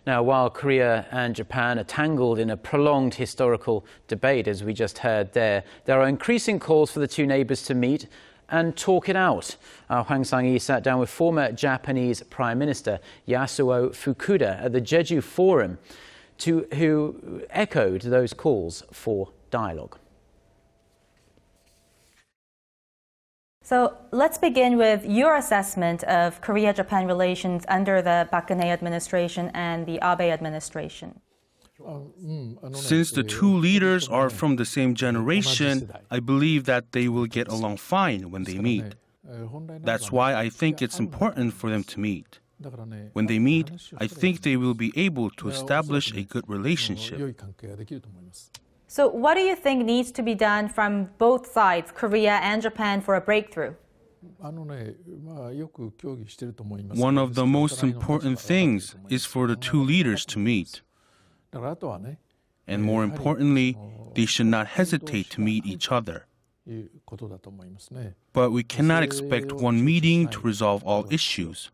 Now, while Korea and Japan are tangled in a prolonged historical debate, as we just heard there are increasing calls for the two neighbours to meet and talk it out. Hwang Sung sat down with former Japanese Prime Minister Yasuo Fukuda at the Jeju Forum, who echoed those calls for dialogue. So let's begin with your assessment of Korea-Japan relations under the Park Geun administration and the Abe administration. Since the two leaders are from the same generation, I believe that they will get along fine when they meet. That's why I think it's important for them to meet. When they meet, I think they will be able to establish a good relationship. So what do you think needs to be done from both sides, Korea and Japan, for a breakthrough? One of the most important things is for the two leaders to meet. And more importantly, they should not hesitate to meet each other. But we cannot expect one meeting to resolve all issues.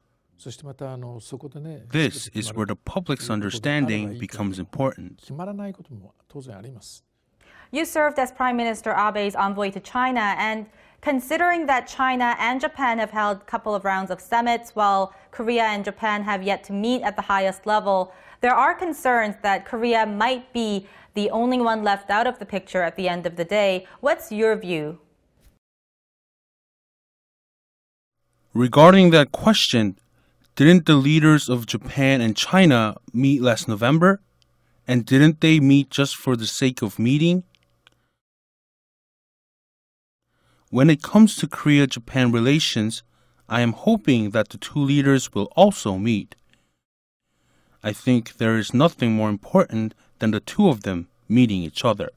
This is where the public's understanding becomes important. You served as Prime Minister Abe's envoy to China, and considering that China and Japan have held a couple of rounds of summits while Korea and Japan have yet to meet at the highest level, there are concerns that Korea might be the only one left out of the picture at the end of the day. What's your view? Regarding that question, didn't the leaders of Japan and China meet last November? And didn't they meet just for the sake of meeting? When it comes to Korea-Japan relations, I am hoping that the two leaders will also meet. I think there is nothing more important than the two of them meeting each other.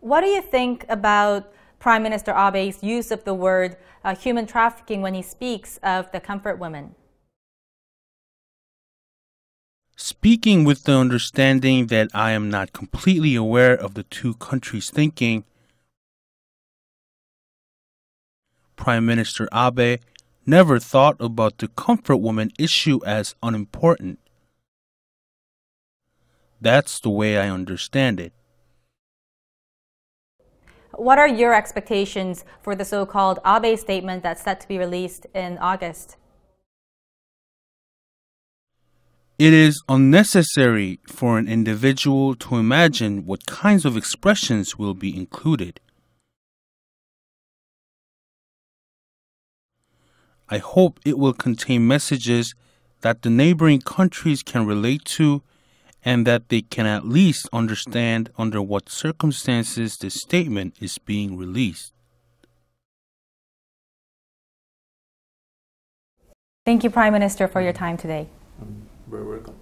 What do you think about Prime Minister Abe's use of the word human trafficking when he speaks of the comfort women? Speaking with the understanding that I am not completely aware of the two countries' thinking, Prime Minister Abe never thought about the comfort woman issue as unimportant. That's the way I understand it. What are your expectations for the so-called Abe statement that's set to be released in August? It is unnecessary for an individual to imagine what kinds of expressions will be included. I hope it will contain messages that the neighboring countries can relate to and that they can at least understand under what circumstances this statement is being released. Thank you, Prime Minister, for your time today. Very welcome.